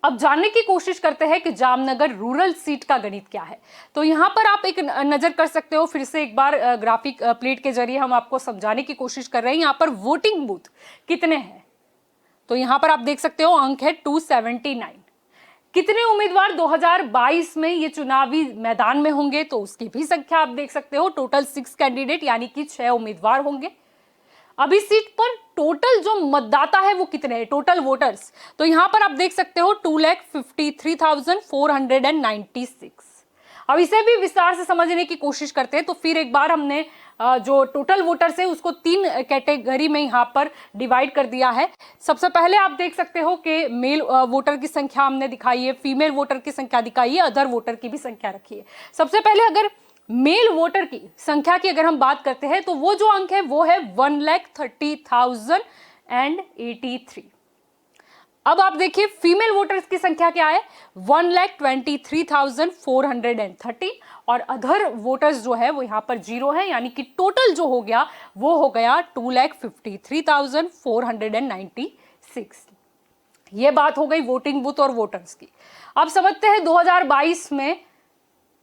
अब जानने की कोशिश करते हैं कि जामनगर रूरल सीट का गणित क्या है। तो यहाँ पर आप एक नजर कर सकते हो, फिर से एक बार ग्राफिक प्लेट के जरिए हम आपको समझाने की कोशिश कर रहे हैं। यहाँ पर वोटिंग बूथ कितने हैं, तो यहाँ पर आप देख सकते हो अंक है 279। कितने उम्मीदवार 2022 में ये चुनावी मैदान में होंगे, तो उसकी भी संख्या आप देख सकते हो, टोटल 6 कैंडिडेट यानी कि 6 उम्मीदवार होंगे। अब इस सीट पर टोटल जो मतदाता है वो कितने हैं, टोटल वोटर्स, तो यहां पर आप देख सकते हो 2,53,496। अब इसे भी विस्तार से समझने की कोशिश करते हैं। तो फिर एक बार हमने जो टोटल वोटर्स है उसको 3 कैटेगरी में यहाँ पर डिवाइड कर दिया है। सबसे पहले आप देख सकते हो कि मेल वोटर की संख्या हमने दिखाई है, फीमेल वोटर की संख्या दिखाई है, अदर वोटर की भी संख्या रखी है। सबसे पहले अगर मेल वोटर की संख्या की अगर हम बात करते हैं तो वो जो अंक है वो है 1,30,083। अब आप देखिए फीमेल वोटर्स की संख्या क्या है, 1,23,430, और अदर वोटर्स जो है वो यहां पर 0 है, यानी कि टोटल जो हो गया वो हो गया 2,53,496। ये बात हो गई वोटिंग बूथ और वोटर्स की। अब समझते हैं 2022 में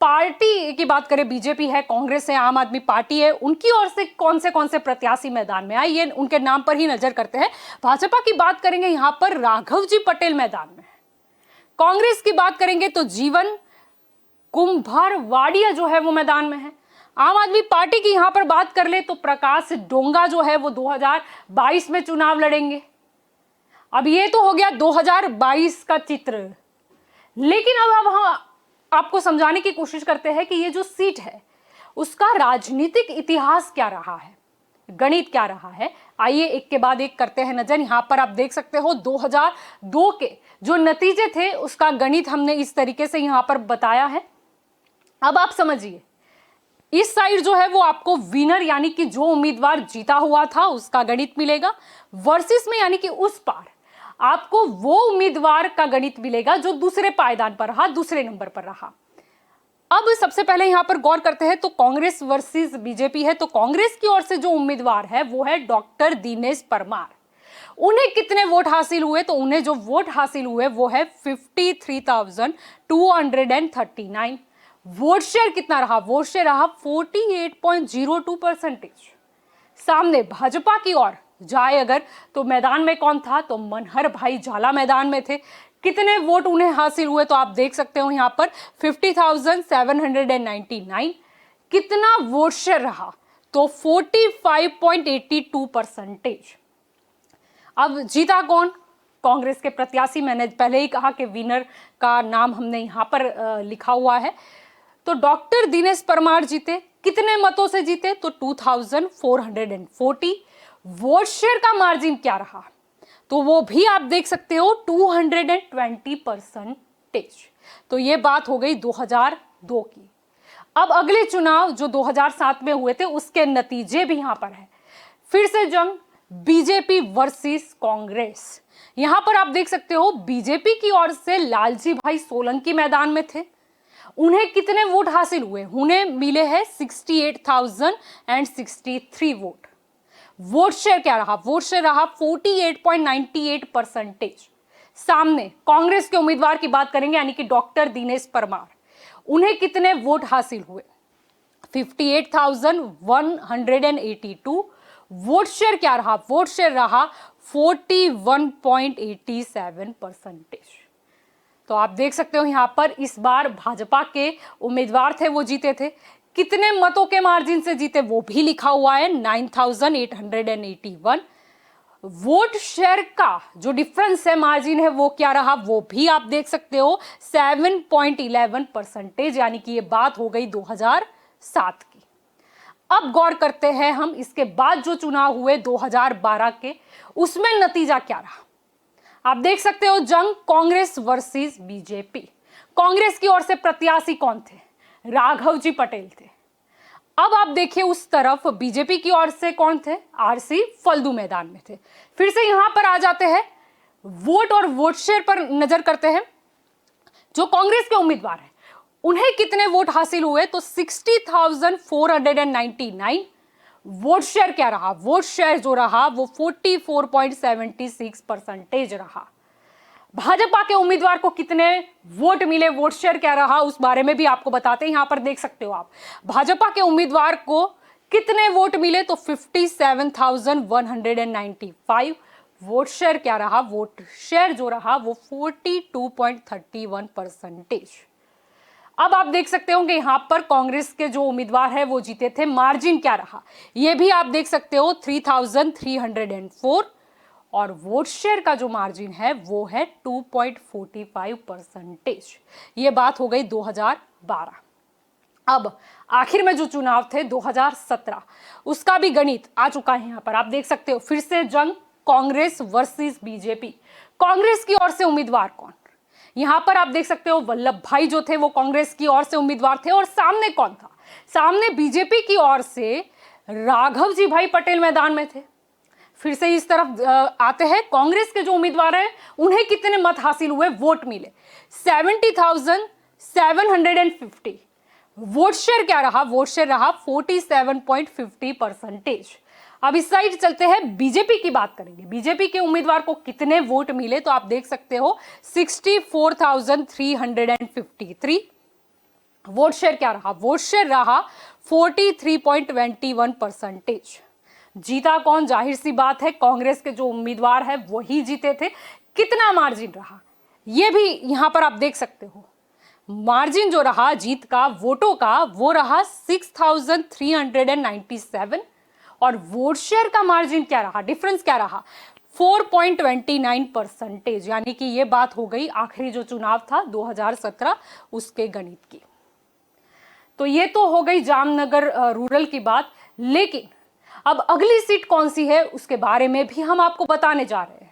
पार्टी की बात करें, बीजेपी है, कांग्रेस है, आम आदमी पार्टी है, उनकी ओर से कौन से प्रत्याशी मैदान में आए, ये उनके नाम पर ही नजर करते हैं। भाजपा की बात करेंगे यहां पर राघव जी पटेल मैदान में। कांग्रेस की बात करेंगे तो जीवन कुंभरवाड़िया जो है वो मैदान में है। आम आदमी पार्टी की यहां पर बात कर ले तो प्रकाश डोंगा जो है वो 2022 में चुनाव लड़ेंगे। अब ये तो हो गया 2022 का चित्र, लेकिन अब हम आपको समझाने की कोशिश करते हैं कि ये जो सीट है उसका राजनीतिक इतिहास क्या रहा है, गणित क्या रहा है। आइए एक के बाद एक करते हैं नजर। यहां पर आप देख सकते हो 2002 के जो नतीजे थे उसका गणित हमने इस तरीके से यहां पर बताया है। अब आप समझिए, इस साइड जो है वो आपको विनर यानी कि जो उम्मीदवार जीता हुआ था उसका गणित मिलेगा, वर्सेस में यानी कि उस पार आपको वो उम्मीदवार का गणित मिलेगा जो दूसरे पायदान पर रहा, दूसरे नंबर पर रहा। अब सबसे पहले यहां पर गौर करते हैं तो कांग्रेस वर्सेस बीजेपी है। तो कांग्रेस की ओर से जो उम्मीदवार है वो है डॉक्टर दिनेश परमार। उन्हें कितने वोट हासिल हुए, तो उन्हें जो वोट हासिल हुए वो है 53,239। वोट शेयर कितना रहा, वोट शेयर रहा 48.02%। सामने भाजपा की ओर जाए अगर तो मैदान में कौन था, तो मनहर भाई झाला मैदान में थे। कितने वोट उन्हें हासिल हुए, तो आप देख सकते हो यहां पर 50,799। कितना वोट शेयर रहा, तो 45.82%। अब जीता कौन, कांग्रेस के प्रत्याशी। मैंने पहले ही कहा कि विनर का नाम हमने यहां पर लिखा हुआ है। तो डॉक्टर दिनेश परमार जीते, कितने मतों से जीते, तो 2,440। वोट शेयर का मार्जिन क्या रहा, तो वो भी आप देख सकते हो 220%। तो ये बात हो गई 2002 की। अब अगले चुनाव जो 2007 में हुए थे उसके नतीजे भी यहां पर है। फिर से जंग बीजेपी वर्सेस कांग्रेस। यहां पर आप देख सकते हो बीजेपी की ओर से लालजी भाई सोलंकी मैदान में थे। उन्हें कितने वोट हासिल हुए, उन्हें मिले हैं 68,063 वोट। वोट शेयर क्या रहा, वोट शेयर रहा 48.98%। सामने कांग्रेस के उम्मीदवार की बात करेंगे यानी कि डॉक्टर दिनेश परमार। उन्हें कितने वोट हासिल हुए, 58,182। वोट शेयर क्या रहा, वोट शेयर रहा 41.87%। तो आप देख सकते हो यहां पर इस बार भाजपा के उम्मीदवार थे वो जीते थे। कितने मतों के मार्जिन से जीते वो भी लिखा हुआ है, 9,881। वोट शेयर का जो डिफरेंस है, मार्जिन है, वो क्या रहा, वो भी आप देख सकते हो 7.11%, यानी कि ये बात हो गई 2007 की। अब गौर करते हैं हम इसके बाद जो चुनाव हुए 2012 के, उसमें नतीजा क्या रहा। आप देख सकते हो जंग कांग्रेस वर्सेस बीजेपी। कांग्रेस की ओर से प्रत्याशी कौन थे, राघव जी पटेल थे। अब आप देखिए उस तरफ बीजेपी की ओर से कौन थे, आरसी फल्दू मैदान में थे। फिर से यहां पर आ जाते हैं, वोट और वोट शेयर पर नजर करते हैं। जो कांग्रेस के उम्मीदवार हैं उन्हें कितने वोट हासिल हुए, तो 60,499। वोट शेयर क्या रहा, वोट शेयर जो रहा वो 44.76% रहा। भाजपा के उम्मीदवार को कितने वोट मिले, वोट शेयर क्या रहा, उस बारे में भी आपको बताते हैं। यहां पर देख सकते हो आप, भाजपा के उम्मीदवार को कितने वोट मिले, तो 57,195। वोट शेयर क्या रहा, वोट शेयर जो रहा वो 42.31%। अब आप देख सकते हो कि यहां पर कांग्रेस के जो उम्मीदवार है वो जीते थे, मार्जिन क्या रहा ये भी आप देख सकते हो 3,304, और वोट शेयर का जो मार्जिन है वो है 2.45%। ये बात हो गई 2012। अब आखिर में जो चुनाव थे 2017, उसका भी गणित आ चुका है। यहां पर आप देख सकते हो फिर से जंग, कांग्रेस वर्सेस बीजेपी। कांग्रेस की ओर से उम्मीदवार कौन, यहां पर आप देख सकते हो वल्लभ भाई जो थे वो कांग्रेस की ओर से उम्मीदवार थे, और सामने कौन था, सामने बीजेपी की ओर से राघव जी भाई पटेल मैदान में थे। फिर से इस तरफ आते हैं, कांग्रेस के जो उम्मीदवार हैं उन्हें कितने मत हासिल हुए, वोट मिले 70,750। वोट शेयर क्या रहा, वोट शेयर रहा 47.50%। अब इस साइड चलते हैं, बीजेपी की बात करेंगे। बीजेपी के उम्मीदवार को कितने वोट मिले, तो आप देख सकते हो 64,353। वोट शेयर क्या रहा, वोट शेयर रहा 43.21%। जीता कौन, जाहिर सी बात है कांग्रेस के जो उम्मीदवार है वही जीते थे। कितना मार्जिन रहा ये भी यहां पर आप देख सकते हो, मार्जिन जो रहा जीत का, वोटों का, वो रहा 6,397, और वोट शेयर का मार्जिन क्या रहा, डिफरेंस क्या रहा 4.29%। यानी कि ये बात हो गई आखिरी जो चुनाव था 2017 उसके गणित की। तो ये तो हो गई जामनगर रूरल की बात, लेकिन अब अगली सीट कौन सी है उसके बारे में भी हम आपको बताने जा रहे हैं।